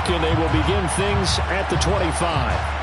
back, and they will begin things at the 25.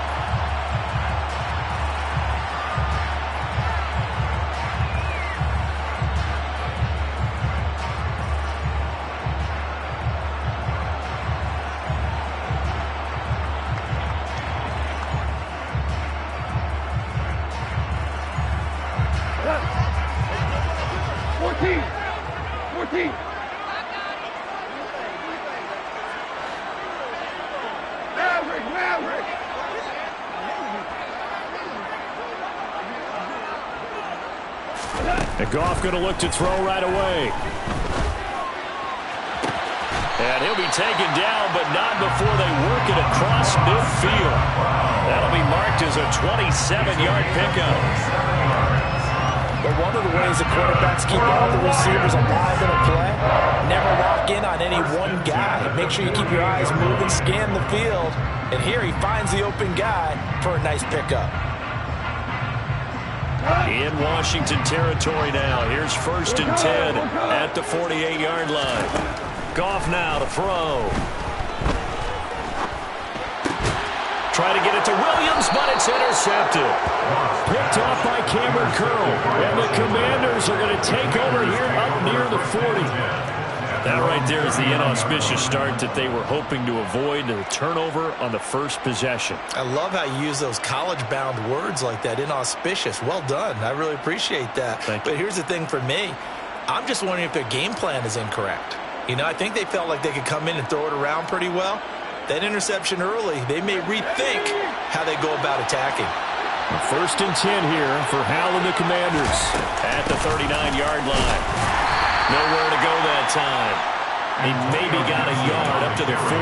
And Goff going to look to throw right away. And he'll be taken down, but not before they work it across midfield. That'll be marked as a 27-yard pickup. But one of the ways the quarterbacks keep all the receivers alive in a play, never lock in on any one guy. Make sure you keep your eyes moving, scan the field. And here he finds the open guy for a nice pickup. In Washington territory now. Here's 1st and 10 at the 48-yard line. Goff now to throw. Try to get it to Williams, but it's intercepted. Picked off by Cameron Curl. And the Commanders are going to take over here up near the 40. That right there is the inauspicious start that they were hoping to avoid, the turnover on the first possession. I love how you use those college-bound words like that, inauspicious. Well done. I really appreciate that. But here's the thing for me. I'm just wondering if their game plan is incorrect. You know, I think they felt like they could come in and throw it around pretty well. That interception early, they may rethink how they go about attacking. 1st and 10 here for Hal and the Commanders at the 39-yard line. Nowhere to go that time. He maybe got a yard up to the 40.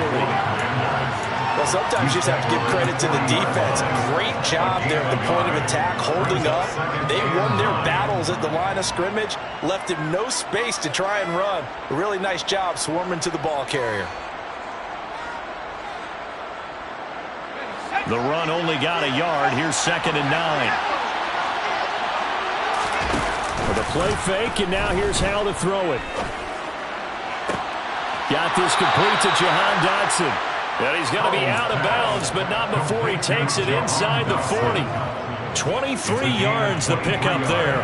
Well, sometimes you just have to give credit to the defense. Great job there at the point of attack, holding up. They won their battles at the line of scrimmage, left him no space to try and run. A really nice job swarming to the ball carrier. The run only got a yard. Here's 2nd and 9. With a play fake, and now here's Hal to throw it. Got this complete to Jahan Dotson. And he's going to be out of bounds, but not before he takes it inside the 40. 23 yards the pickup there.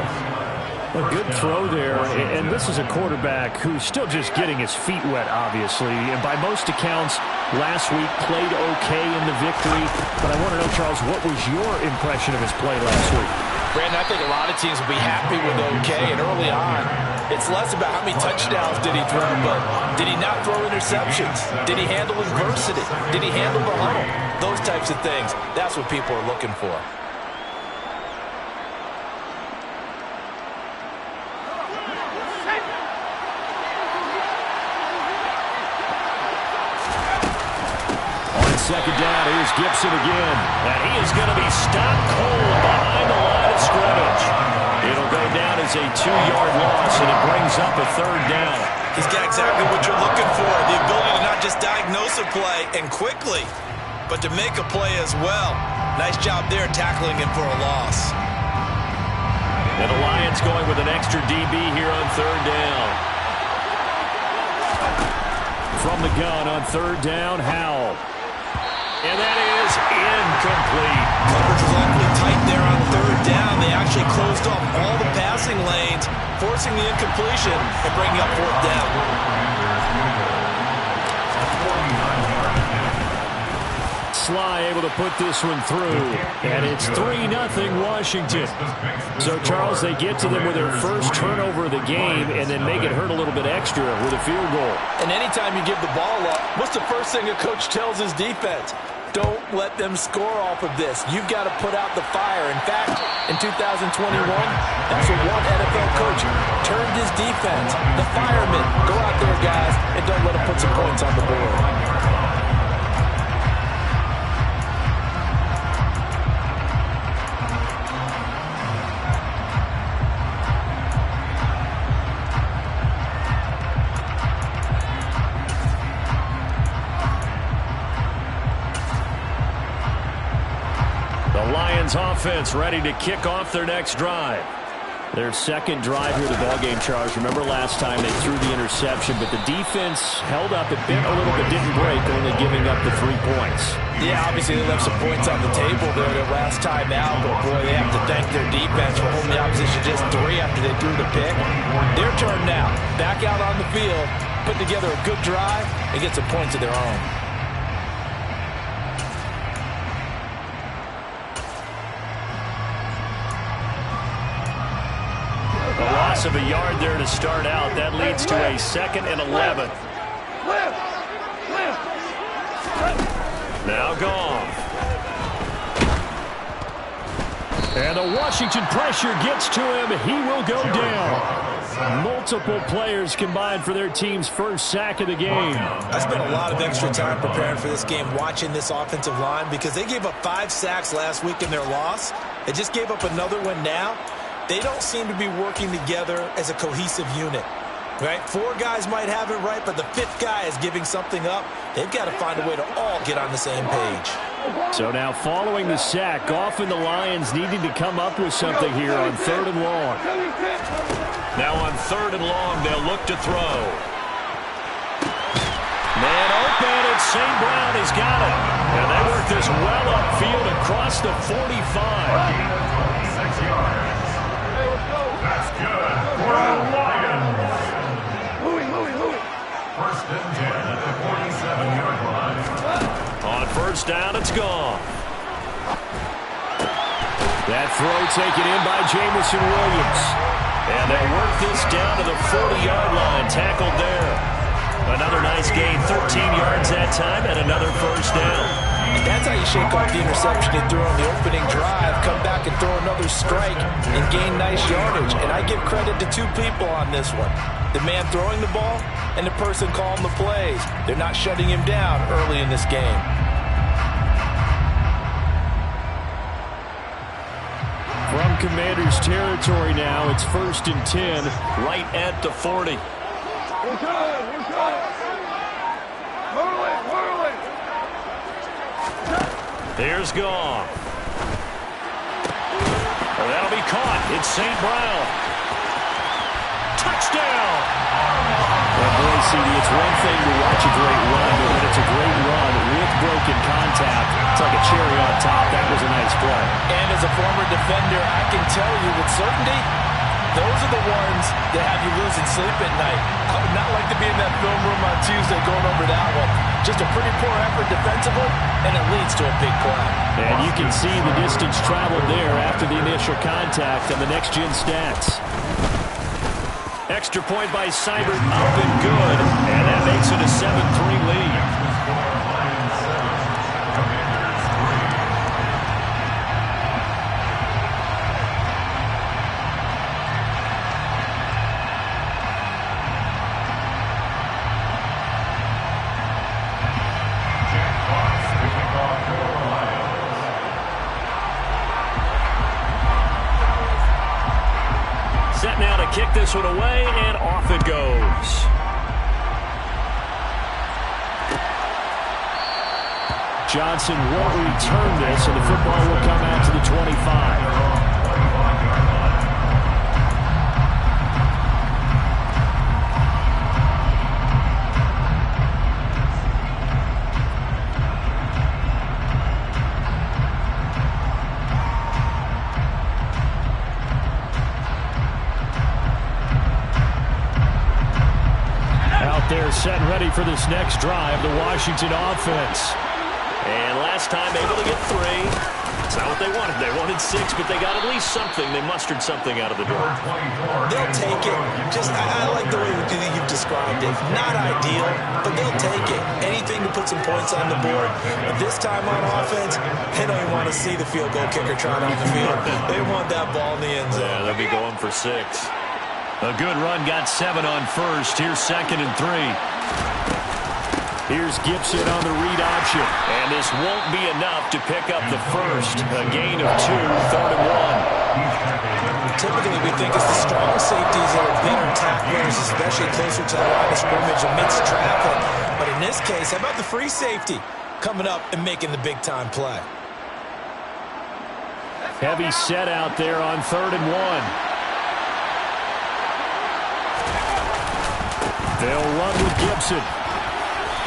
A good throw there, and this is a quarterback who's still just getting his feet wet, obviously. And by most accounts, last week played okay in the victory. But I want to know, Charles, what was your impression of his play last week? Brandon, I think a lot of teams will be happy with okay, and early on, it's less about how many touchdowns did he throw, but did he not throw interceptions? Did he handle adversity? Did he handle the huddle? Those types of things, that's what people are looking for. On 2nd down, here's Gibson again, and he is going to be stopped cold behind the line of scrimmage. It'll go down as a 2-yard loss, and it brings up a 3rd down. He's got exactly what you're looking for, the ability to not just diagnose a play and quickly, but to make a play as well. Nice job there tackling him for a loss. And the Lions going with an extra DB here on 3rd down. From the gun on 3rd down, Howell. And that is incomplete. Coverage was awfully tight there on 3rd down. They actually closed off all the passing lanes, forcing the incompletion and bringing up 4th down. Sly able to put this one through, and it's 3-0 Washington. So, Charles, they get to them with their first turnover of the game and then make it hurt a little bit extra with a field goal. And anytime you give the ball up, what's the first thing a coach tells his defense? Don't let them score off of this. You've got to put out the fire. In fact, in 2021, that's what one NFL coach turned his defense. The firemen. Go out there, guys, and don't let them put some points on the board. Lions offense ready to kick off their next drive. Their second drive here of the ballgame, Charles. Remember last time they threw the interception, but the defense held up. It bent a little bit, didn't break, only giving up the 3 points. Yeah, obviously they left some points on the table there their last time out, but boy, they have to thank their defense for holding the opposition just 3 after they threw the pick. Their turn now. Back out on the field, put together a good drive, and get some points of their own. A loss of a yard there to start out. That leads to a 2nd and 11. Now gone. And the Washington pressure gets to him. He will go down. Multiple players combined for their team's first sack of the game. I spent a lot of extra time preparing for this game watching this offensive line because they gave up 5 sacks last week in their loss. They just gave up another one now. They don't seem to be working together as a cohesive unit. Right? 4 guys might have it right, but the 5th guy is giving something up. They've got to find a way to all get on the same page. So now following the sack, often the Lions needing to come up with something here on 3rd and long. Now on 3rd and long, they'll look to throw. Man open, it's St. Brown. He's got it. And they work this well upfield across the 45. 6 yards. That's good for the Lions. First and 10 at the 47-yard line. On first down, it's gone. That throw taken in by Jamison Williams. And they work this down to the 40-yard line. Tackled there. Another nice gain, 13 yards that time, and another first down. And that's how you shake off the interception they threw on the opening drive, come back and throw another strike and gain nice yardage. And I give credit to 2 people on this one. The man throwing the ball and the person calling the plays. They're not shutting him down early in this game. From Commanders territory now, it's 1st and 10, right at the 40. Here's Goff. Well, that'll be caught. It's St. Brown. Touchdown! Well, boy, CD, it's one thing to watch a great run, but when it's a great run with broken contact, it's like a cherry on top. That was a nice play. And as a former defender, I can tell you with certainty, those are the ones that have you losing sleep at night. I would not like to be in that film room on Tuesday going over that one. Just a pretty poor effort defensively, and it leads to a big play. And you can see the distance traveled there after the initial contact on the next-gen stats. Extra point by Seibert, up and good, and that makes it a 7-3 lead. Set now to kick this one away, and off it goes. Johnson won't return this, and the football will come out to the 25. They're set and ready for this next drive, the Washington offense. And last time able to get 3. It's not what they wanted. They wanted 6, but they got at least something. They mustered something out of the door. They'll take it. I like the way you've described it. Not ideal, but they'll take it. Anything to put some points on the board. But this time on offense, they don't even want to see the field goal kicker trot on the field. They want that ball in the end zone. Yeah, they'll be going for 6. A good run, got 7 on first. Here's 2nd and 3. Here's Gibson on the read option. And this won't be enough to pick up the first. A gain of 2, 3rd and 1. Typically, we think it's the strong safeties that are better tacklers, especially closer to the line of scrimmage amidst traffic. But in this case, how about the free safety coming up and making the big-time play? Heavy set out there on 3rd and 1. They'll run with Gibson.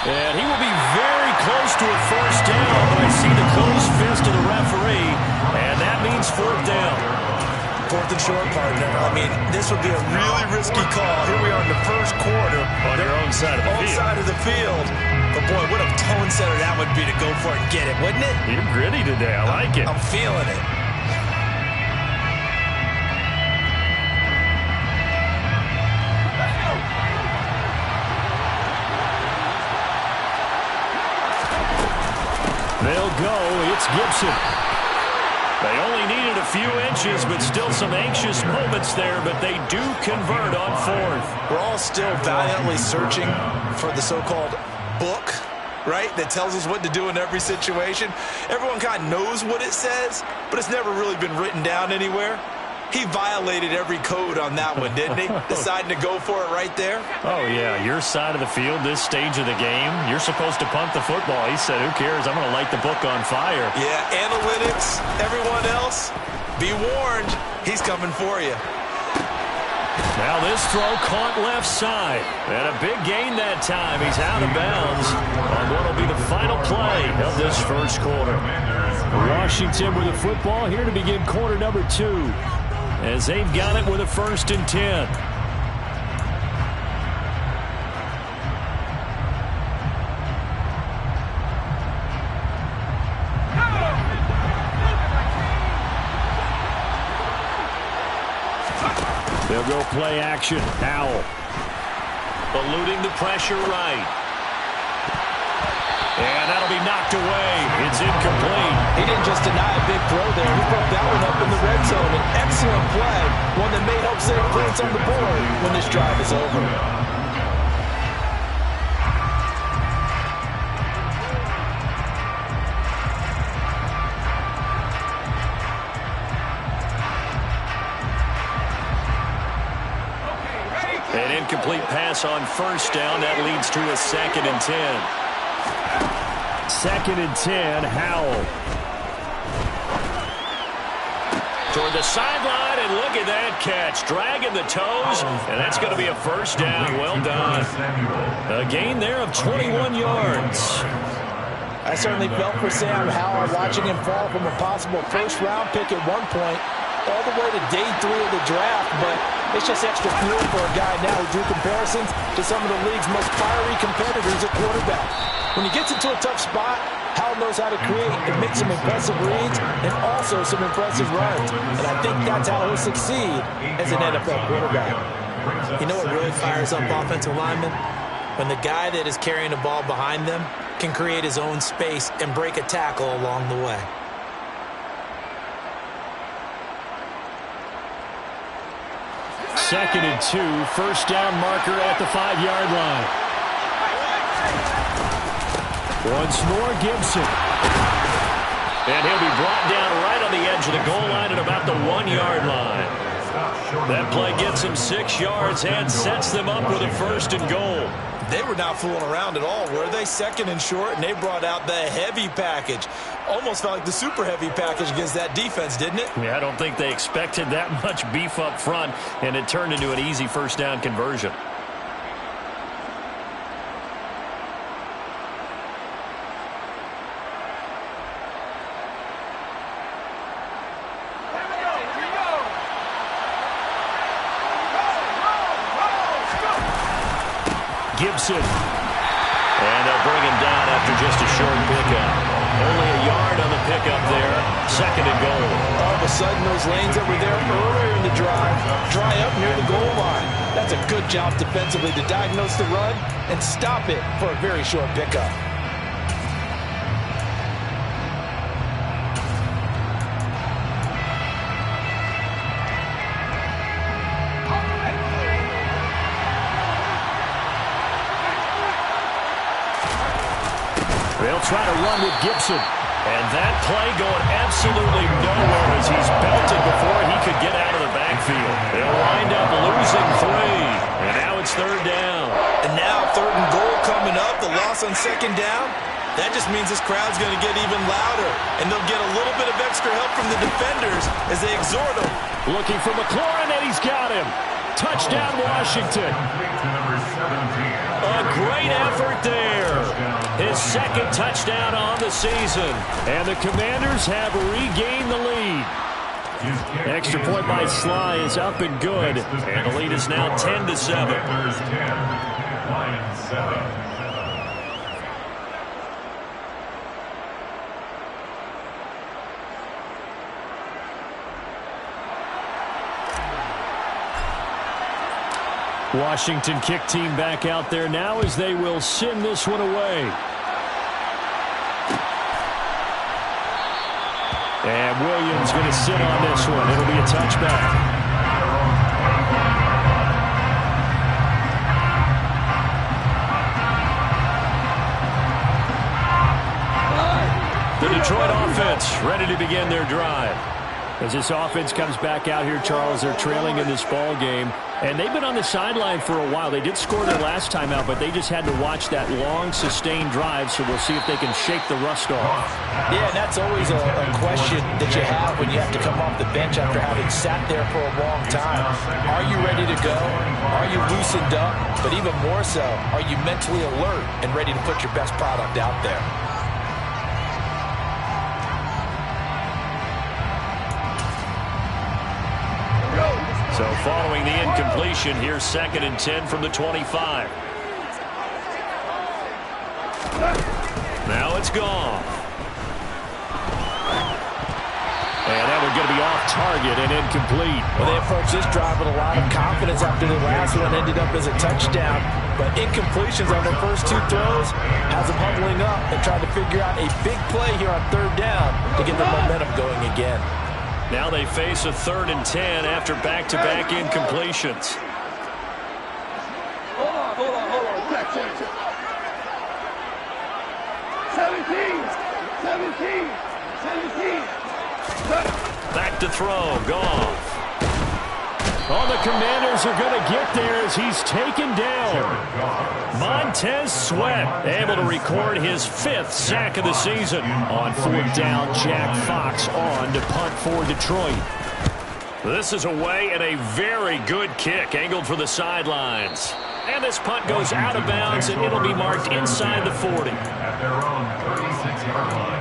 And he will be very close to a first down, but I see the closed fist of the referee, and that means fourth down. Fourth and short, partner. I mean, this would be a really risky call. Here we are in the first quarter. On your own side of the field. Side of the field. But, boy, what a tone setter that would be to go for it and get it, wouldn't it? You're gritty today. I like it. I'm feeling it. They'll go. It's Gibson. They only needed a few inches, but still some anxious moments there, but they do convert on fourth. We're all still valiantly searching for the so-called book, right, that tells us what to do in every situation. Everyone kind of knows what it says, but it's never really been written down anywhere. He violated every code on that one, didn't he? Deciding to go for it right there. Oh, yeah, your side of the field, this stage of the game, you're supposed to punt the football. He said, who cares? I'm going to light the book on fire. Yeah, analytics, everyone else, be warned, he's coming for you. Now this throw caught left side. And a big gain that time. He's out of bounds on what will be the final play of this first quarter. Washington with the football here to begin quarter number 2. As they've got it with a 1st and 10. They'll go play action. Howell. Eluding the pressure right. And that'll be knocked away. It's incomplete. He didn't just deny a big throw there. He broke that one up in the red zone. An excellent play. One that may help save points on the board when this drive is over. An incomplete pass on first down. That leads to a 2nd and 10. 2nd and 10, Howell. Toward the sideline, and look at that catch. Dragging the toes, and that's going to be a first down. Well done. A gain there of 21 yards. I certainly felt for Sam Howell watching him fall from a possible first-round pick at one point all the way to day 3 of the draft, but it's just extra fuel for a guy now who drew comparisons to some of the league's most fiery competitors at quarterback. When he gets into a tough spot, Howell knows how to create and make some impressive reads and also some impressive runs. And I think that's how he'll succeed as an NFL quarterback. You know what really fires up offensive linemen? When the guy that is carrying the ball behind them can create his own space and break a tackle along the way. Second and 2, first down marker at the 5-yard line. Once more, Gibson. And he'll be brought down right on the edge of the goal line at about the 1-yard line. That play gets him 6 yards and sets them up with a 1st and goal. They were not fooling around at all, were they? 2nd and short, and they brought out the heavy package. Almost felt like the super heavy package against that defense, didn't it? Yeah, I don't think they expected that much beef up front, and it turned into an easy first down conversion. Gibson. And they'll bring him down after just a short pickup. Only a yard on the pickup there. 2nd and goal. All of a sudden, those lanes that were there earlier in the drive dry up near the goal line. That's a good job defensively to diagnose the run and stop it for a very short pickup. They'll try to run with Gibson. And that play going absolutely nowhere as he's belted before he could get out of the backfield. They'll wind up losing 3. And now it's 3rd down. And now 3rd and goal coming up. The loss on 2nd down. That just means this crowd's going to get even louder. And they'll get a little bit of extra help from the defenders as they exhort him. Looking for McLaurin, and he's got him. Touchdown, Washington. A great effort there. His second touchdown on the season. And the Commanders have regained the lead. Extra point by Sly is up and good. And the lead is now 10-7. Washington kick team back out there now as they will send this one away. And Williams going to sit on this one. It'll be a touchback. The Detroit offense ready to begin their drive. As this offense comes back out here, Charles, they're trailing in this ball game. And they've been on the sideline for a while. They did score their last time out, but they just had to watch that long, sustained drive, so we'll see if they can shake the rust off. Yeah, and that's always a question that you have when you have to come off the bench after having sat there for a long time. Are you ready to go? Are you loosened up? But even more so, are you mentally alert and ready to put your best product out there? So following the incompletion, here's 2nd and 10 from the 25. Now it's gone. And that one's going to be off target and incomplete. Well, they approached this drive with a lot of confidence after the last one ended up as a touchdown. But incompletions on their first two throws has them huddling up and trying to figure out a big play here on 3rd down to get the momentum going again. Now they face a 3rd and 10 after back-to-back incompletions. Hold on. Check. 17. Back to throw. Goff. Oh, the Commanders are going to get there as he's taken down. Montez Sweat able to record his 5th sack of the season. On 4th down, Jack Fox on to punt for Detroit. This is away and a very good kick angled for the sidelines. And this punt goes out of bounds, and it'll be marked inside the 40. At their own 36-yard line.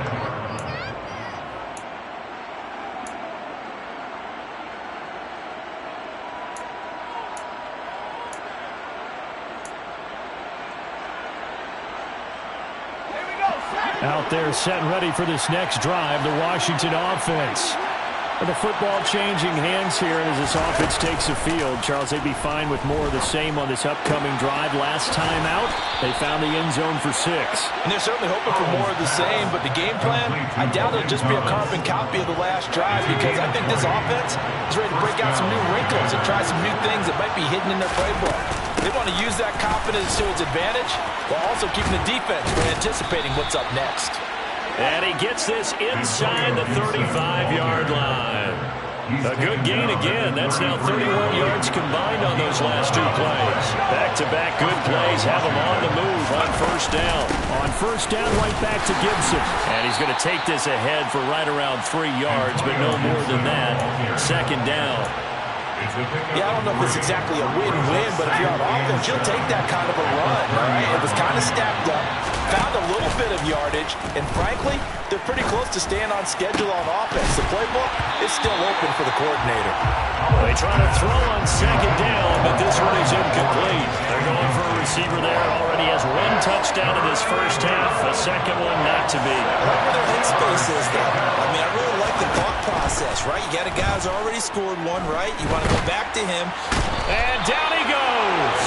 Out there set and ready for this next drive, the Washington offense. And the football changing hands here as this offense takes the field. Charles, they'd be fine with more of the same on this upcoming drive. Last time out, they found the end zone for 6. And they're certainly hoping for more of the same, but the game plan, I doubt it'll just be a carbon copy of the last drive, because I think this offense is ready to break out some new wrinkles and try some new things that might be hidden in their playbook. They want to use that confidence to its advantage while also keeping the defense from anticipating what's up next. And he gets this inside the 35-yard line. A good gain again. That's now 31 yards combined on those last 2 plays. Back-to-back good plays have him on the move on 1st down. On 1st down, right back to Gibson. And he's going to take this ahead for right around 3 yards, but no more than that. 2nd down. Yeah, I don't know if it's exactly a win-win, but if you're on offense, you'll take that kind of a run, all right? It was kind of stacked up, found a little bit of yardage, and frankly, they're pretty close to staying on schedule on offense. The playbook is still open for the coordinator. They try to throw on 2nd down, but this one is incomplete. They're going for a receiver there. Already has 1 touchdown in this first half. A second one not to be. I like where their headspace is, though. I mean, I really like the thought process, right? You got a guy who's already scored one, right? You want to go back to him. And down he goes.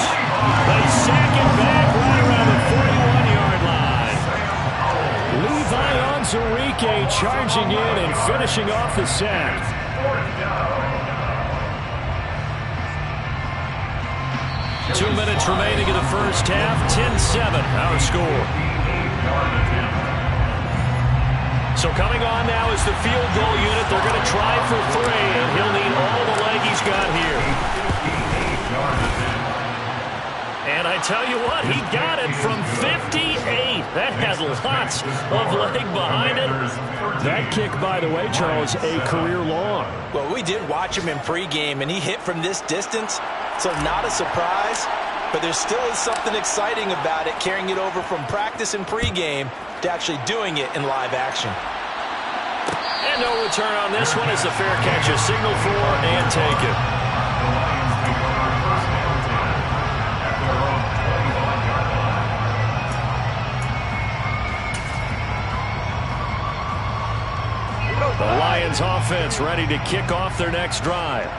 They sack it back right around the 41-yard line. Levi Onwuzurike charging in and finishing off the sack. 2 minutes remaining in the first half. 10-7, our score. So coming on now is the field goal unit. They're going to try for 3, and he'll need all the leg he's got here. And I tell you what, he got it from 58. That has lots of leg behind it. That kick, by the way, Charles, a career long. Well, we did watch him in pregame, and he hit from this distance So not a surprise, but there still is something exciting about it, carrying it over from practice and pregame to actually doing it in live action. And no return on this one as the fair catch is signaled for and taken. The Lions offense ready to kick off their next drive.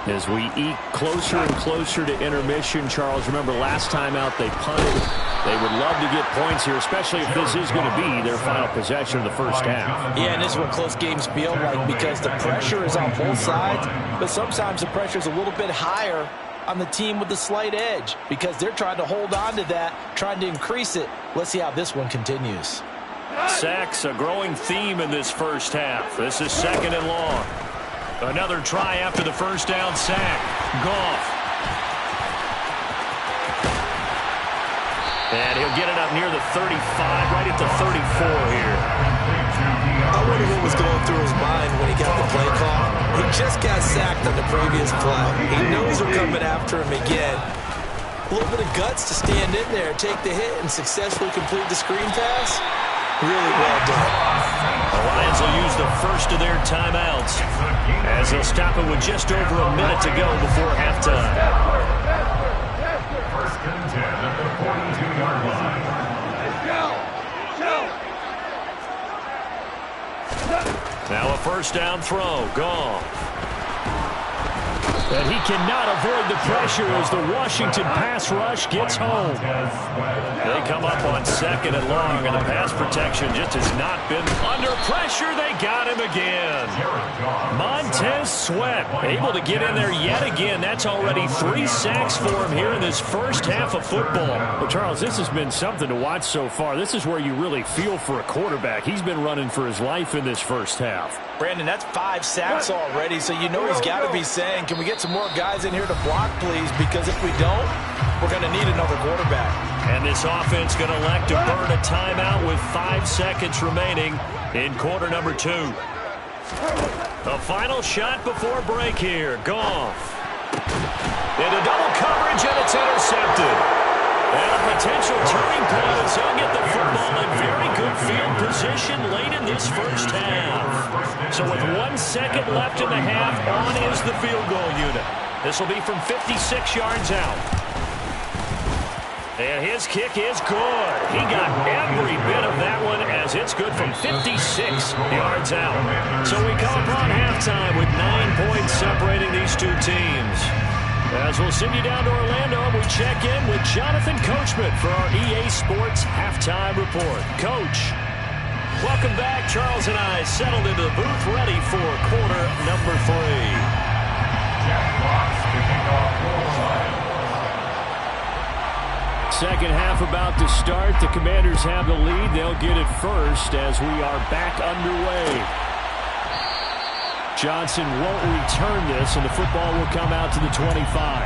As we eke closer and closer to intermission, Charles, remember last time out they punted. They would love to get points here, especially if this is going to be their final possession of the first half. Yeah, and this is what close games feel like because the pressure is on both sides, but sometimes the pressure is a little bit higher on the team with the slight edge because they're trying to hold on to that, trying to increase it. Let's see how this one continues. Sacks, a growing theme in this first half. This is 2nd and long. Another try after the first down sack. Goff. And he'll get it up near the 35, right at the 34 here. I wonder what was going through his mind when he got the play call. He just got sacked on the previous play. He knows we're coming after him again. A little bit of guts to stand in there, take the hit, and successfully complete the screen pass. Really well done. The Lions will use the first of their timeouts as they'll stop it with just over a minute to go before halftime. First and 10 at the 42-yard line. Now a first down throw. Gone. And he cannot avoid the pressure as the Washington pass rush gets home. They come up on 2nd and long, and the pass protection just has not been under pressure. They got him again. Montez Sweat able to get in there yet again. That's already 3 sacks for him here in this first half of football. Well, Charles, this has been something to watch so far. This is where you really feel for a quarterback. He's been running for his life in this first half. Brandon, that's 5 sacks already, so you know he's got to be saying, can we get some more guys in here to block, please? Because if we don't, we're going to need another quarterback. And this offense going to elect to burn a timeout with 5 seconds remaining in quarter number 2. The final shot before break here. Goff. Into double coverage, and it's intercepted. And a potential turning point as he'll get the football in very good field position late in this first half. So with 1 second left in the half, on is the field goal unit. This will be from 56 yards out. And his kick is good. He got every bit of that one as it's good from 56 yards out. So we come upon halftime with 9 points separating these two teams. As we'll send you down to Orlando, we check in with Jonathan Coachman for our EA Sports Halftime Report. Coach, welcome back. Charles and I settled into the booth ready for quarter number 3. Second half about to start. The Commanders have the lead. They'll get it first as we are back underway. Johnson won't return this, and the football will come out to the 25.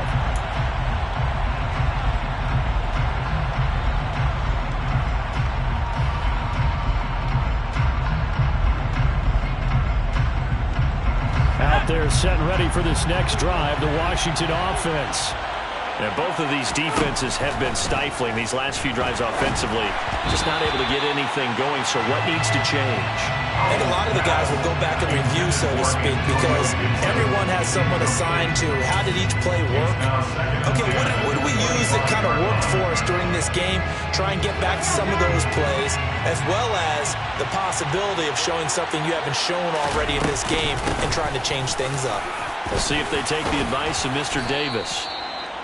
Out there set and ready for this next drive, the Washington offense. And both of these defenses have been stifling these last few drives offensively. Just not able to get anything going, so what needs to change? I think a lot of the guys will go back and review, so to speak, because everyone has someone assigned to how did each play work. Okay, what did we use that kind of worked for us during this game? Try and get back to some of those plays, as well as the possibility of showing something you haven't shown already in this game and trying to change things up. We'll see if they take the advice of Mr. Davis.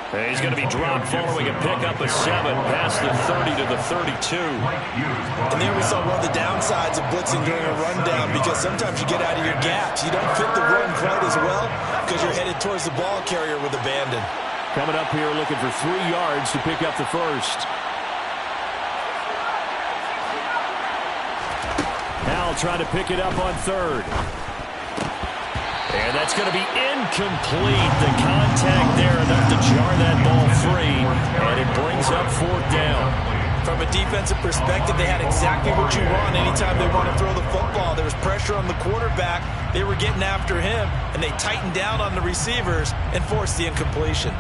He's going to be dropped following a pickup of 7 past the 30 to the 32. And there we saw one of the downsides of blitzing during a rundown, because sometimes you get out of your gaps. You don't fit the run quite as well because you're headed towards the ball carrier with abandon. Coming up here looking for 3 yards to pick up the first. Now trying to pick it up on 3rd. And that's going to be incomplete. The contact there enough to jar that ball free, and it brings up 4th down. From a defensive perspective, they had exactly what you want anytime they want to throw the football. There was pressure on the quarterback. They were getting after him, and they tightened down on the receivers and forced the incompletion.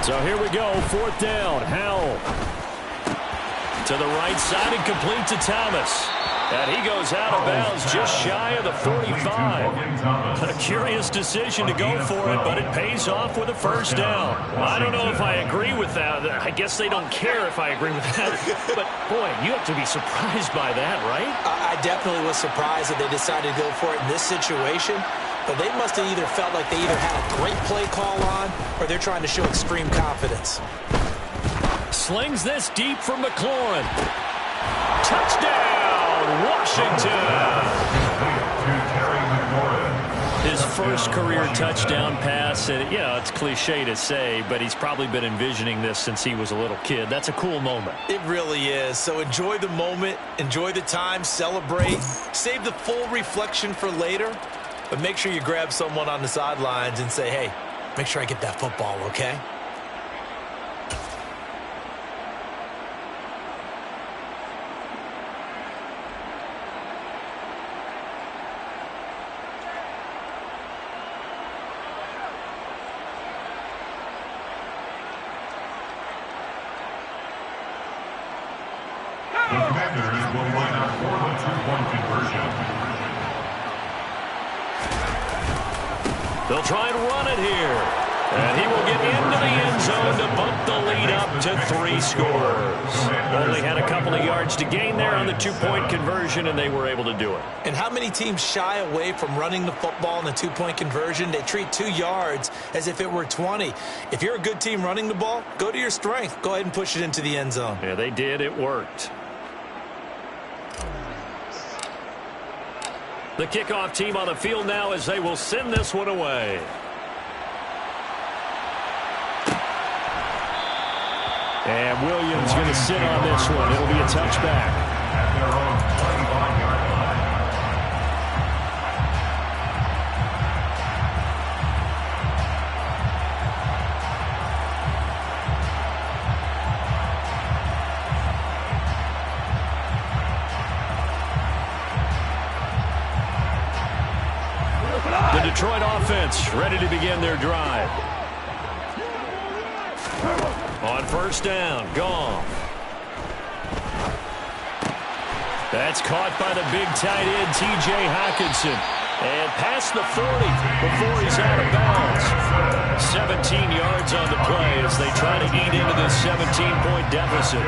So here we go, 4th down. Howell to the right side and complete to Thomas. And he goes out of bounds just shy of the 45. A curious decision to go for it, but it pays off with a 1st down. I don't know if I agree with that. I guess they don't care if I agree with that. But, boy, you have to be surprised by that, right? I definitely was surprised that they decided to go for it in this situation. But they must have either felt like they either had a great play call on or they're trying to show extreme confidence. Slings this deep from McLaurin. Touchdown! Washington. His first career touchdown pass, and it's cliche to say, but he's probably been envisioning this since he was a little kid. That's a cool moment. It really is. So enjoy the moment, enjoy the time, celebrate, save the full reflection for later, but make sure you grab someone on the sidelines and say, hey, make sure I get that football, okay? The Commanders will line up for the 2-point conversion. They'll try and run it here. And he will get into the end zone to bump the lead up to 3 scores. Only had a couple of yards to gain there on the 2-point conversion, and they were able to do it. And how many teams shy away from running the football in the 2-point conversion? They treat 2 yards as if it were 20. If you're a good team running the ball, go to your strength. Go ahead and push it into the end zone. Yeah, they did. It worked. The kickoff team on the field now as they will send this one away. And Williams going to sit on this one. It'll be a touchback. At their own 25-yard The Detroit offense ready to begin their drive. On 1st down, Goff. That's caught by the big tight end, T.J. Hockenson. And past the 40 before he's out of bounds. 17 yards on the play as they try to eat into this 17-point deficit.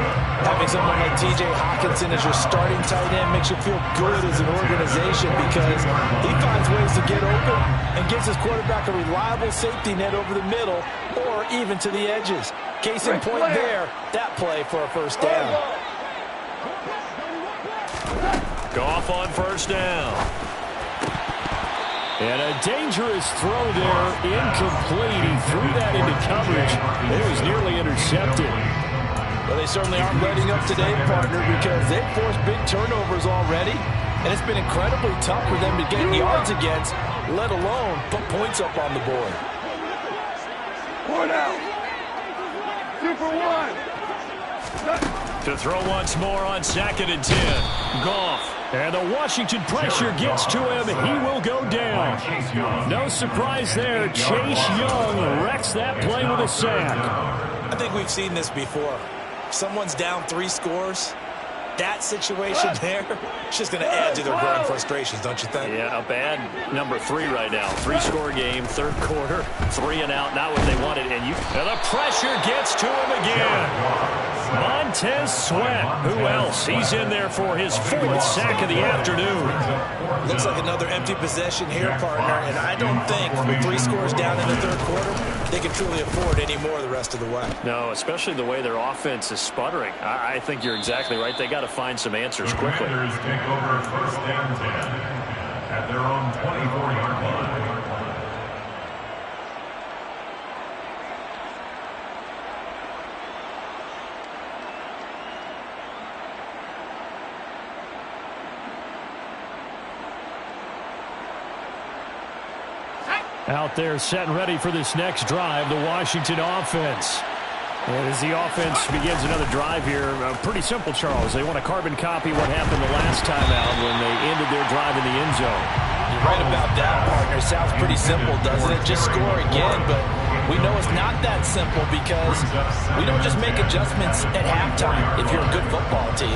Having someone like T.J. Hockenson as your starting tight end makes you feel good as an organization because he finds ways to get open and gives his quarterback a reliable safety net over the middle or even to the edges. Case in point there, that play for a 1st down. Goff on 1st down. And a dangerous throw there, incomplete. He threw that into coverage. It was nearly intercepted. Well, they certainly aren't letting up today, partner, because they've forced big turnovers already, and it's been incredibly tough for them to get yards against, let alone put points up on the board. Point out. 2 for 1. To throw once more on 2nd and 10. Goff. And the Washington pressure gets to him. He will go down. No surprise there. Chase Young wrecks that play with a sack. I think we've seen this before. Someone's down 3 scores. That situation there, it's just going to add to their growing frustrations, don't you think? Yeah, a bad number 3 right now. 3-score game, 3rd quarter, 3 and out, not what they wanted. And the pressure gets to him again. Montez Sweat, who else? He's in there for his 4th sack of the afternoon. Looks like another empty possession here, partner, and I don't think with 3 scores down in the 3rd quarter, they can truly afford any more the rest of the way. No, especially the way their offense is sputtering. I think you're exactly right. They got to find some answers quickly. The Commanders take over 1st and 10 at their own 24-yard line. Out there set and ready for this next drive, the Washington offense. And as the offense begins another drive here, pretty simple, Charles. They want to carbon copy what happened the last time out when they ended their drive in the end zone. You're right about that, partner. Sounds pretty simple, doesn't it? Just score again, but We know it's not that simple because we don't just make adjustments at halftime if you're a good football team.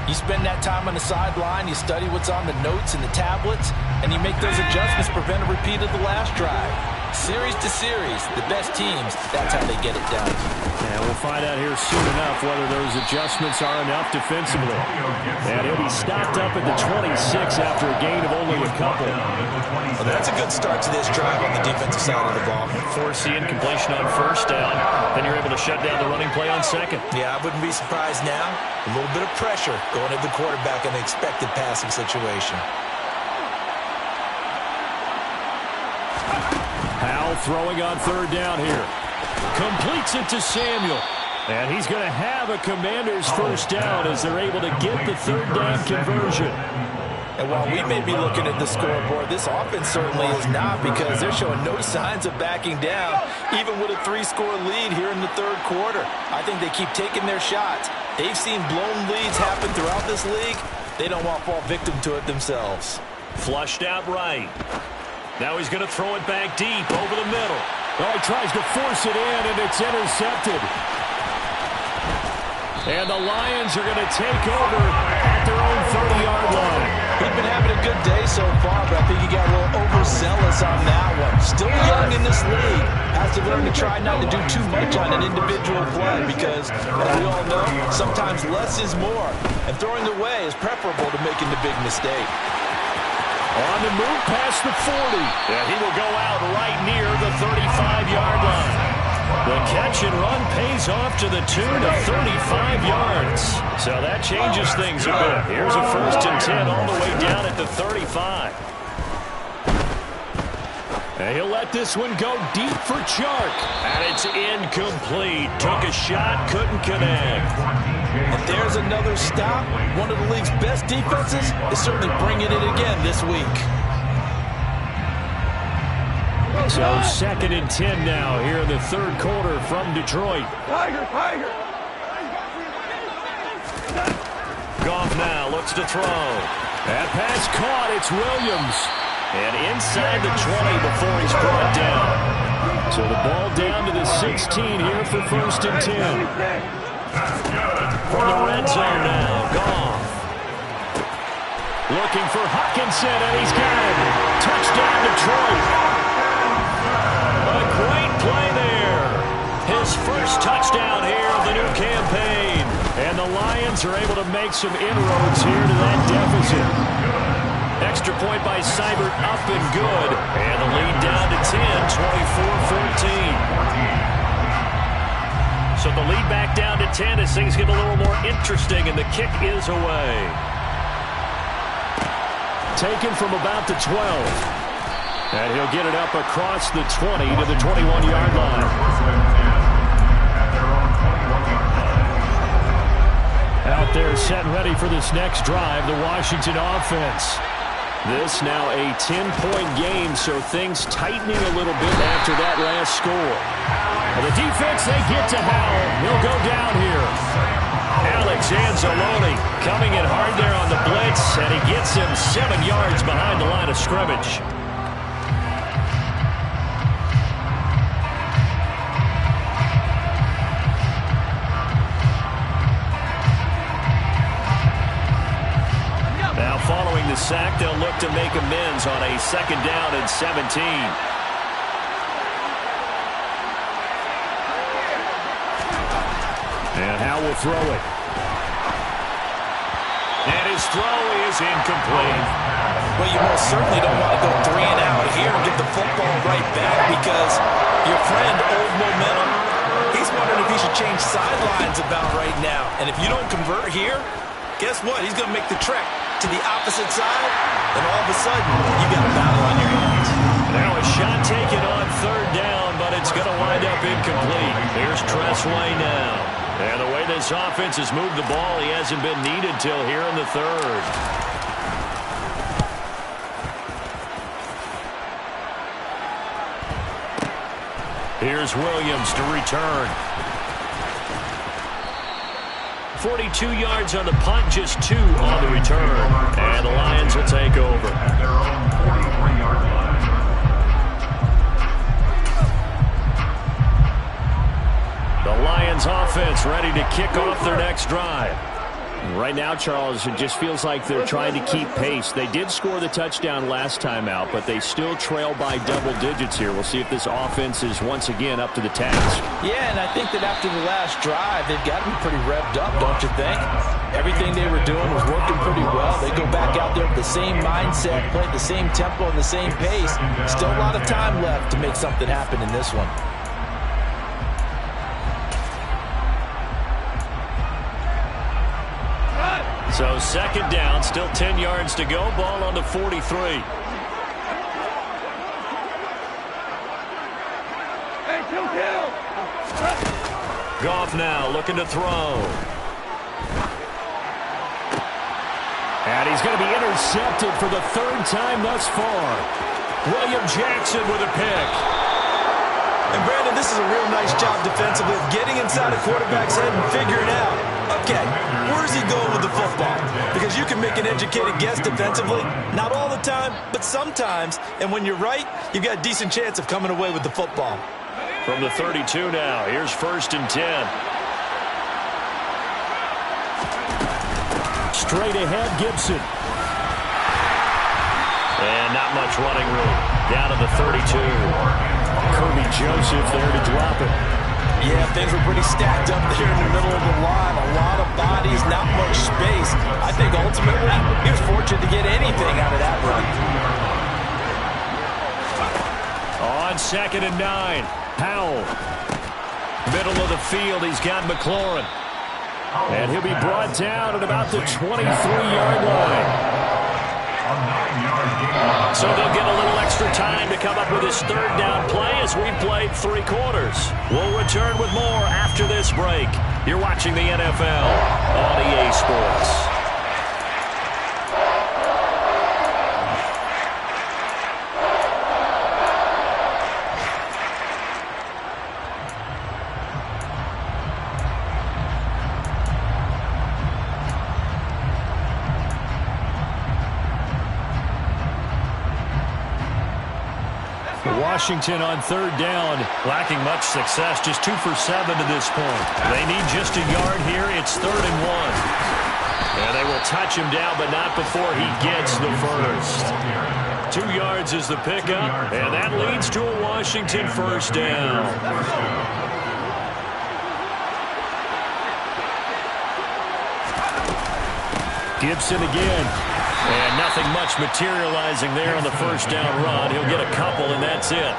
You spend that time on the sideline, you study what's on the notes and the tablets, and you make those adjustments to prevent a repeat of the last drive. Series to series, the best teams, that's how they get it done. And we'll find out here soon enough whether those adjustments are enough defensively. And he'll be stopped up at the 26 after a gain of only a couple. Well, that's a good start to this drive on the defensive side of the ball. Forcing completion on first down. Then you're able to shut down the running play on second. Yeah, I wouldn't be surprised now. A little bit of pressure going at the quarterback in the expected passing situation. Powell throwing on third down here. Completes it to Samuel. And he's going to have a Commander's first down as they're able to get the third down conversion. And while we may be looking at the scoreboard, this offense certainly is not, because they're showing no signs of backing down, even with a 3-score lead here in the third quarter. I think they keep taking their shots. They've seen blown leads happen throughout this league. They don't want to fall victim to it themselves. Flushed out right. Now he's going to throw it back deep over the middle. Oh, he tries to force it in, and it's intercepted. And the Lions are going to take over at their own 30-yard line. He's been having a good day so far, but I think he got a little overzealous on that one. Still young in this league. Has to learn to try not to do too much on an individual play because, as we all know, sometimes less is more. And throwing away is preferable to making the big mistake. On the move past the 40. And he will go out right near the 35-yard line. The catch and run pays off to the tune of 35 yards. So that changes things a bit. Here's a 1st and 10 all the way down at the 35. And he'll let this one go deep for Chark. And it's incomplete. Took a shot, couldn't connect. And there's another stop. One of the league's best defenses is certainly bringing it again this week. So 2nd and 10 now here in the third quarter from Detroit. Tiger, Tiger. Goff now looks to throw. That pass caught. It's Williams. And inside the 20 before he's brought down. So the ball down to the 16 here for 1st and 10. From the red zone now, Goff. Looking for Hawkinson, and he's got it. Touchdown, Detroit. A great play there. His first touchdown here of the new campaign. And the Lions are able to make some inroads here to that deficit. Extra point by Seibert, up and good. And the lead down to 10, 24-14. So the lead back down to 10 as things get a little more interesting, and the kick is away. Taken from about the 12. And he'll get it up across the 20 to the 21-yard line. Out there set and ready for this next drive, the Washington offense. This now a 10-point game, so things tightening a little bit after that last score. And the defense, they get to Howell. He'll go down here. Alex Anzalone coming in hard there on the blitz, and he gets him 7 yards behind the line of scrimmage. Now following the sack, they'll look to make amends on a 2nd down and 17. And Howell will throw it. And his throw is incomplete. Well, you most certainly don't want to go 3 and out here and get the football right back because your friend, Old Momentum, he's wondering if he should change sidelines about right now. And if you don't convert here, guess what? He's going to make the trek to the opposite side, and all of a sudden, you got a battle on your hands. Now a shot taken on 3rd down, but it's going to wind up incomplete. Here's Tressway now. And the way this offense has moved the ball, he hasn't been needed till here in the 3rd. Here's Williams to return. 42 yards on the punt, just 2 on the return. And the Lions will take over. At their own 43-yard line. Lions offense ready to kick off their next drive. Right now, Charles, it just feels like they're trying to keep pace. They did score the touchdown last time out, but they still trail by double digits here. We'll see if this offense is once again up to the task. Yeah, and I think that after the last drive, they've got to be pretty revved up, don't you think? Everything they were doing was working pretty well. They go back out there with the same mindset, play at the same tempo and the same pace. Still a lot of time left to make something happen in this one. So second down, still 10 yards to go. Ball on the 43. Hey, kill. Goff now looking to throw. And he's going to be intercepted for the third time thus far. William Jackson with a pick. And Brandon, this is a real nice job defensively of getting inside a quarterback's head and figuring out, okay, where's he going with the football? Because you can make an educated guess defensively, not all the time, but sometimes. And when you're right, you've got a decent chance of coming away with the football. From the 32 now, here's 1st and 10. Straight ahead, Gibson. And not much running room. Down to the 32. Kirby Joseph there to drop it. Yeah, things were pretty stacked up there in the middle of the line. A lot of bodies, not much space. I think ultimately he was fortunate to get anything out of that run. On 2nd and 9, Powell. Middle of the field, he's got McLaurin. And he'll be brought down at about the 23-yard line. So they'll get a little extra time to come up with this third down play as we played 3 quarters. We'll return with more after this break. You're watching the NFL on EA Sports. Washington on 3rd down, lacking much success, just 2 for 7 to this point. They need just a yard here. It's 3rd and 1. And they will touch him down, but not before he gets the first. 2 yards is the pickup, and that leads to a Washington 1st down. Gibson again. And nothing much materializing there on the 1st down run. He'll get a couple, and that's it.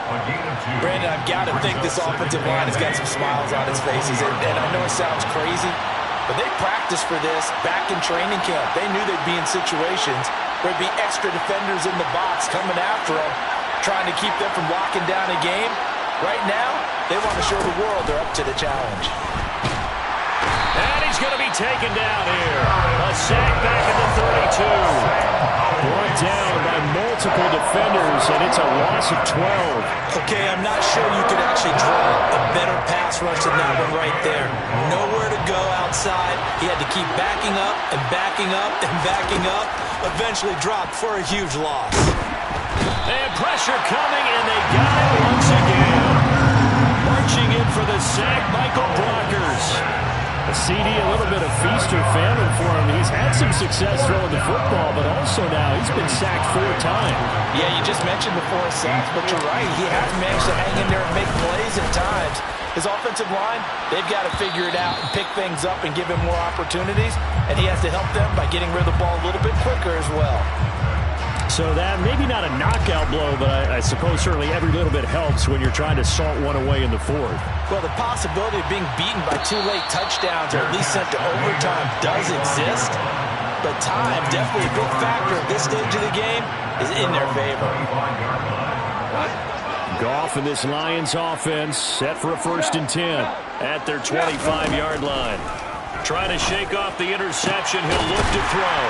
Brandon, I've got to think this offensive line has got some smiles on its faces. And I know it sounds crazy, but they practiced for this back in training camp. They knew they'd be in situations where there'd be extra defenders in the box coming after them, trying to keep them from locking down a game. Right now, they want to show the world they're up to the challenge. And he's going to be taken down here. A sack back at the 32. Brought down by multiple defenders, and it's a loss of 12. Okay, I'm not sure you could actually draw a better pass rush than that one right there. Nowhere to go outside. He had to keep backing up and backing up and backing up. Eventually dropped for a huge loss. And pressure coming, and they got it once again. Marching in for the sack, Michael Brockers. A CD, a little bit of feast or famine for him. He's had some success throwing the football, but also now he's been sacked 4 times. Yeah, you just mentioned the 4 sacks, but you're right. He has managed to hang in there and make plays at times. His offensive line, they've got to figure it out and pick things up and give him more opportunities, and he has to help them by getting rid of the ball a little bit quicker as well. So that, maybe not a knockout blow, but I suppose certainly every little bit helps when you're trying to salt one away in the 4th. Well, the possibility of being beaten by 2 late touchdowns or at least sent to overtime does exist. But time, definitely a big factor at this stage of the game, is in their favor. Goff and this Lions offense set for a 1st and 10 at their 25-yard line. Trying to shake off the interception. He'll look to throw.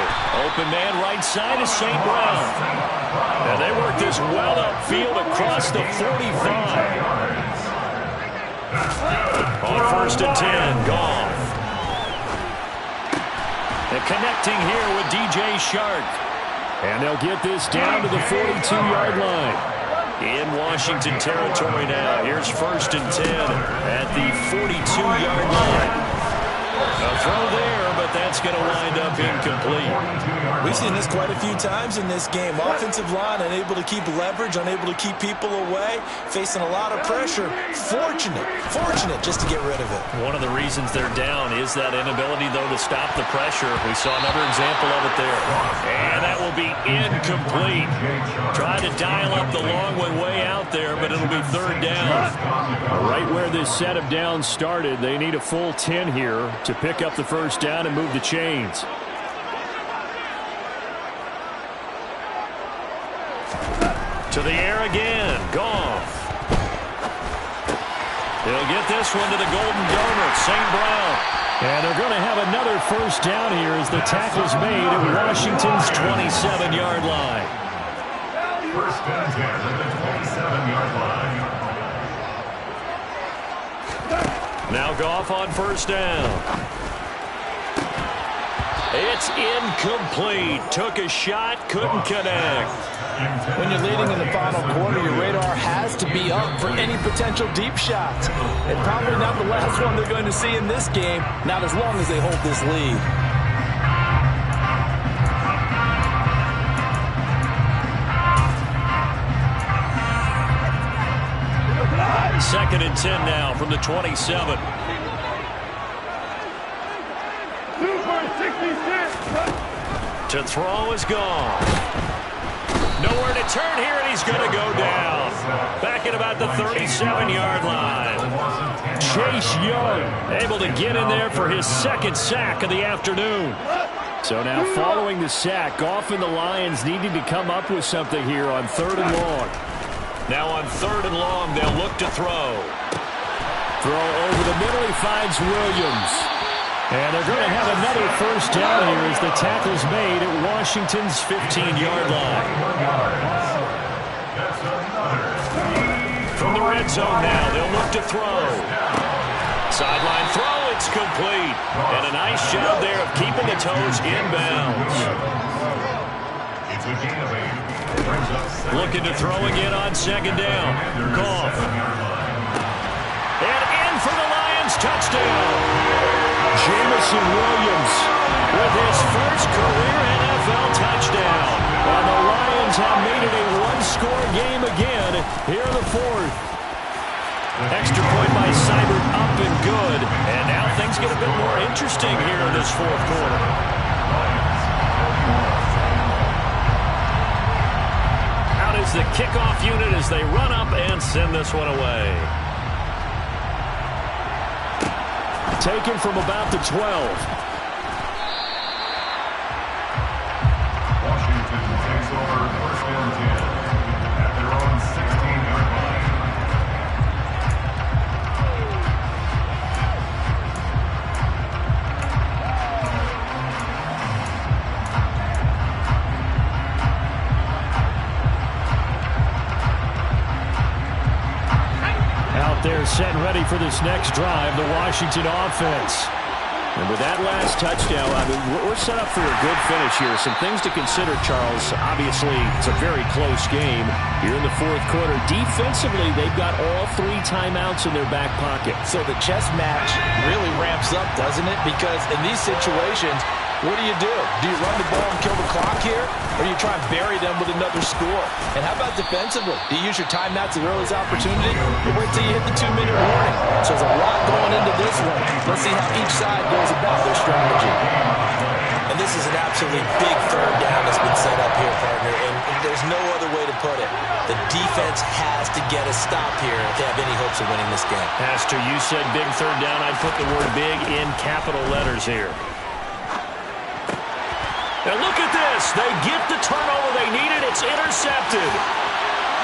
Open man right side is St. Brown. And they work this well upfield across the 45. On 1st and 10, Goff. And connecting here with DJ Shark. And they'll get this down to the 42-yard line. in Washington territory now. Here's 1st and 10 at the 42-yard line. A throw there, but that's going to wind up incomplete. We've seen this quite a few times in this game. Offensive line unable to keep leverage, unable to keep people away, facing a lot of pressure. Fortunate just to get rid of it. One of the reasons they're down is that inability, though, to stop the pressure. We saw another example of it there. And that will be incomplete. Trying to dial up the long one way out there, but it'll be 3rd down. Right where this set of downs started, they need a full 10 here to pick up the 1st down and move the chains. To the air again. Goff. He'll get this one to the Golden Donut, St. Brown. And they're going to have another 1st down here as the tackle's made at Washington's 27-yard line. 1st and 10 at the 27-yard line. Now Goff on 1st down. It's incomplete. Took a shot, couldn't connect. When you're leading in the final quarter, your radar has to be up for any potential deep shots. And probably not the last one they're going to see in this game, not as long as they hold this lead. 2nd and 10 now from the 27. To throw is gone. Nowhere to turn here, and he's going to go down. Back at about the 37-yard line. Chase Young able to get in there for his 2nd sack of the afternoon. So now following the sack, Goff and the Lions needed to come up with something here on 3rd and long. Now on 3rd and long, they'll look to throw. Throw over the middle, he finds Williams. And they're going to have another 1st down here as the tackle's made at Washington's 15-yard line. From the red zone now, they'll look to throw. Sideline throw, it's complete. And a nice job there of keeping the toes inbounds. Looking to throw again on 2nd down. Goff. And in for the Lions, touchdown. Jamison Williams with his first career NFL touchdown. And the Lions have made it a one-score game again here in the 4th. Extra point by Seibert, up and good. And now things get a bit more interesting here in this 4th quarter. Out is the kickoff unit as they run up and send this one away. Taken from about the 12. Washington takes over 1st and 10 at their own 16-yard line. They're set and ready for this next drive, the Washington offense. And with that last touchdown, I mean, we're set up for a good finish here. Some things to consider, Charles. Obviously, it's a very close game here in the 4th quarter. Defensively, they've got all 3 timeouts in their back pocket. So the chess match really ramps up, doesn't it? Because in these situations, what do? Do you run the ball and kill the clock here? Or do you try and bury them with another score? And how about defensively? Do you use your timeouts as early as opportunity? Or wait till you hit the 2-minute warning? So there's a lot going into this one. Let's see how each side goes about their strategy. And this is an absolutely big 3rd down that's been set up here, partner. And there's no other way to put it. The defense has to get a stop here if they have any hopes of winning this game. Pastor, you said big 3rd down. I'd put the word big in capital letters here. And look at this. They get the turnover they needed. It's intercepted.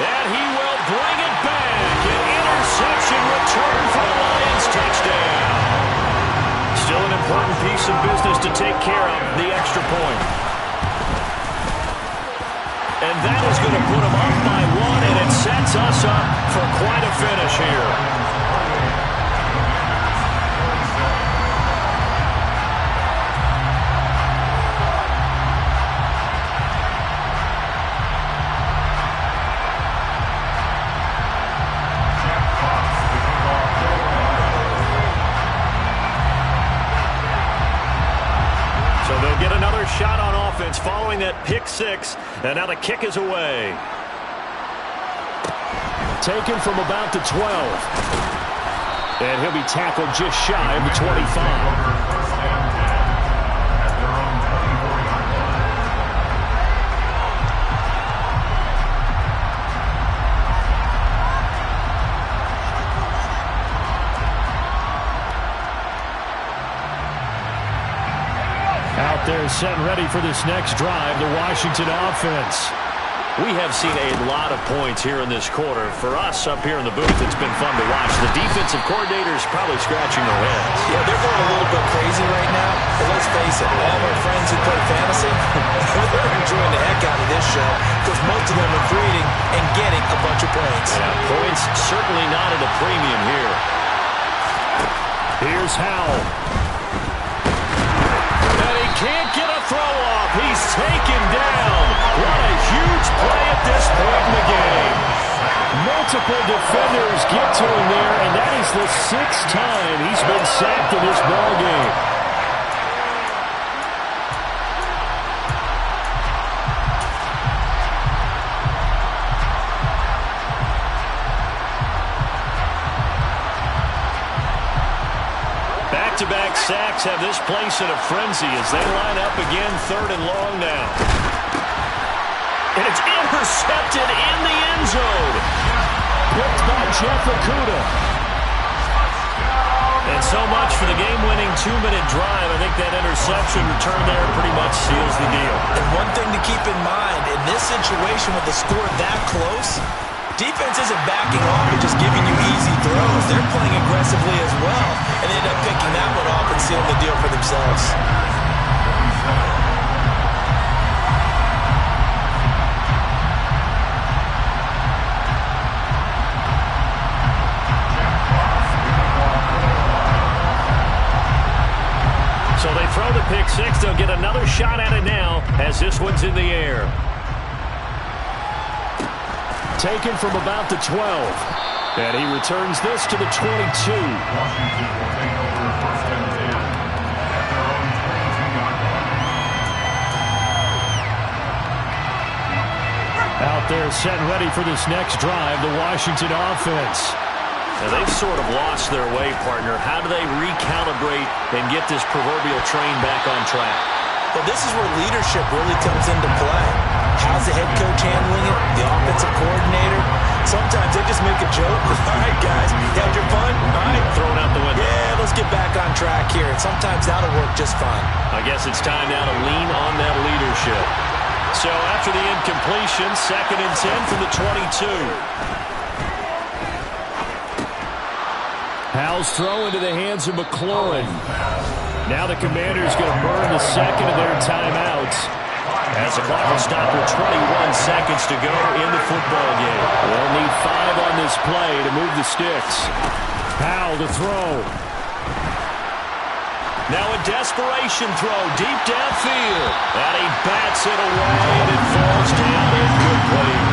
And he will bring it back. An interception return for the Lions. Touchdown. Still an important piece of business to take care of, the extra point. And that is going to put them up by 1, and it sets us up for quite a finish here. shot on offense following that pick six, and now the kick is away. Taken from about the 12. And he'll be tackled just shy of the 25. Out there set and ready for this next drive, the Washington offense. We have seen a lot of points here in this quarter. For us up here in the booth, it's been fun to watch. The defensive coordinators probably scratching their heads. Yeah, they're going a little bit crazy right now. But let's face it, all of our friends who play fantasy, they're enjoying the heck out of this show because most of them are creating and getting a bunch of points. Yeah, points certainly not at a premium here. Here's Howell. Can't get a throw off. He's taken down. What a huge play at this point in the game. Multiple defenders get to him there, and that is the 6th time he's been sacked in this ball game. Back-to-back sacks have this place in a frenzy as they line up again, 3rd and long now. And it's intercepted in the end zone. Picked by Jeff Okudah. And so much for the game-winning 2-minute drive. I think that interception return there pretty much seals the deal. And one thing to keep in mind, in this situation with the score that close, defense isn't backing off and just giving you easy throws. They're playing aggressively as well, and they end up picking that one off and sealing the deal for themselves. So they throw the pick six. They'll get another shot at it now as this one's in the air. Taken from about the 12. And he returns this to the 22. Washington will take over 1st and 10 at their own 22-yard line. Out there set and ready for this next drive, the Washington offense. Now they've sort of lost their way, partner. How do they recalibrate and get this proverbial train back on track? Well, this is where leadership really comes into play. How's the head coach handling it? The offensive coordinator? Sometimes they just make a joke. All right, guys, you had your fun? All right. Thrown out the window. Yeah, let's get back on track here. And sometimes that'll work just fine. I guess it's time now to lean on that leadership. So after the incompletion, 2nd and 10 from the 22. Howell's throw into the hands of McLaurin. Now the Commanders going to burn the 2nd of their timeouts. As the clock will stop with 21 seconds to go in the football game. They'll need 5 on this play to move the sticks. Howell to throw. Now a desperation throw deep downfield. And he bats it away and it falls down incomplete.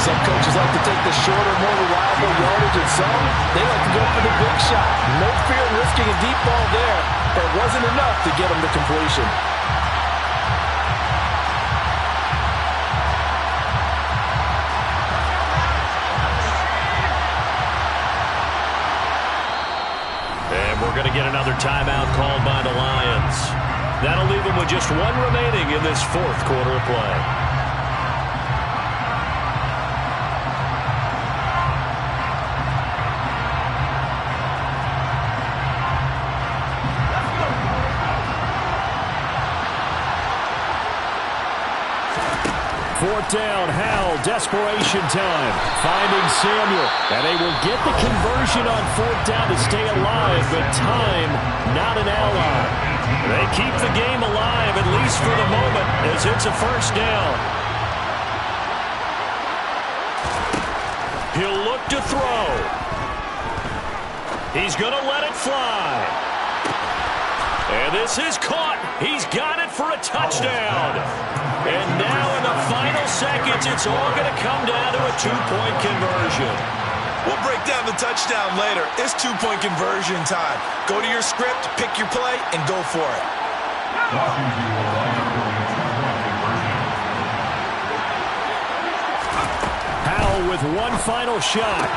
Some coaches like to take the shorter, more reliable yardage, and some, they like to go for the big shot. No fear in risking a deep ball there. That wasn't enough to get them to completion. And we're going to get another timeout called by the Lions. That'll leave them with just 1 remaining in this 4th quarter of play. Fourth down, Howell, desperation time, finding Samuel, and they will get the conversion on 4th down to stay alive, but time, not an ally. They keep the game alive, at least for the moment, as it's a 1st down. He'll look to throw. He's going to let it fly. And this is caught. He's got it for a touchdown. And now in the final seconds, it's all going to come down to a 2-point conversion. We'll break down the touchdown later. It's 2-point conversion time. Go to your script, pick your play, and go for it. Washington will line up for a 2-point conversion. Powell with one final shot.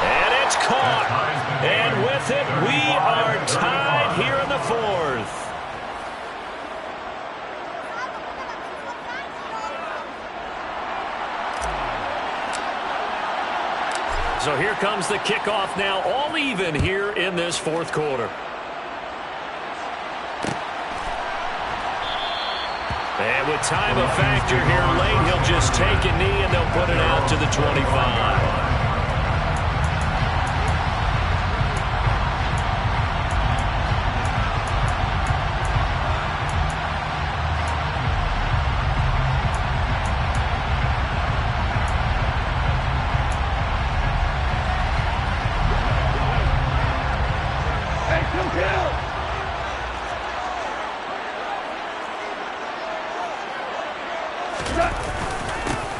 And it's caught. And with it, we are tied here in the fourth. So here comes the kickoff now, all even here in this fourth quarter. And with time a factor here late, he'll just take a knee and they'll put it out to the 25.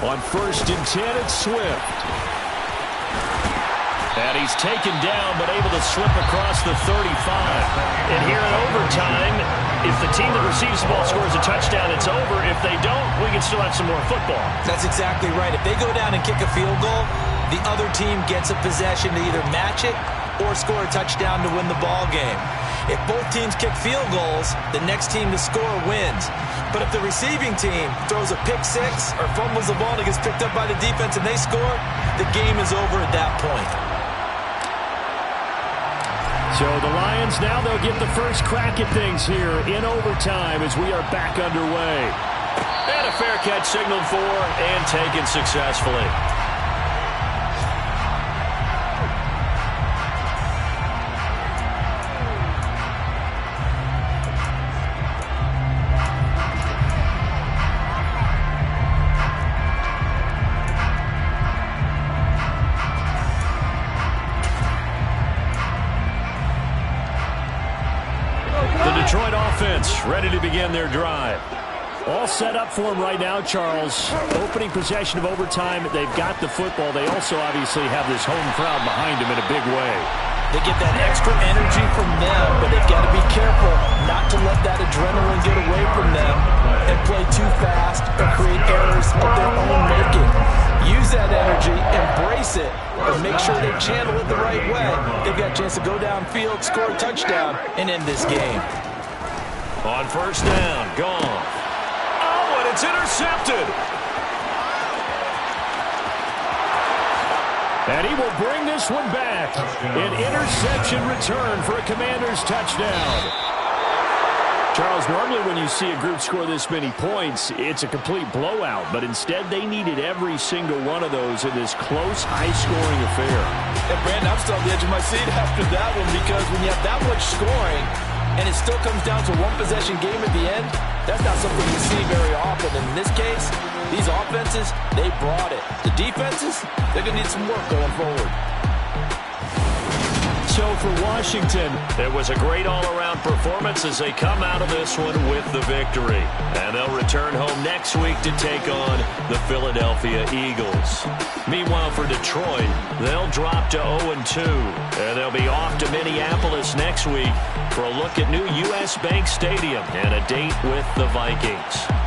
On 1st and 10, it's Swift. And he's taken down, but able to slip across the 35. And here in overtime, if the team that receives the ball scores a touchdown, it's over. If they don't, we can still have some more football. That's exactly right. If they go down and kick a field goal, the other team gets a possession to either match it or score a touchdown to win the ball game. If both teams kick field goals, the next team to score wins. But if the receiving team throws a pick six or fumbles the ball and it gets picked up by the defense and they score, the game is over at that point. So the Lions now, they'll get the first crack at things here in overtime as we are back underway. And a fair catch signaled for and taken successfully. Detroit offense ready to begin their drive. All set up for them right now, Charles. Opening possession of overtime. They've got the football. They also obviously have this home crowd behind them in a big way. They get that extra energy from them, but they've got to be careful not to let that adrenaline get away from them and play too fast or create errors of their own making. Use that energy, embrace it, and make sure they channel it the right way. They've got a chance to go downfield, score a touchdown, and end this game. On 1st down, gone. Oh, and it's intercepted. And he will bring this one back. An interception return for a Commanders touchdown. Charles, normally when you see a group score this many points, it's a complete blowout. But instead, they needed every single one of those in this close, high-scoring affair. And, Brandon, I'm still on the edge of my seat after that one because when you have that much scoring and it still comes down to one possession game at the end, that's not something you see very often. In this case, these offenses, they brought it. The defenses, they're going to need some work going forward. So for Washington, it was a great all-around performance as they come out of this one with the victory. And they'll return home next week to take on the Philadelphia Eagles. Meanwhile, for Detroit, they'll drop to 0-2. And they'll be off to Minneapolis next week for a look at new U.S. Bank Stadium and a date with the Vikings.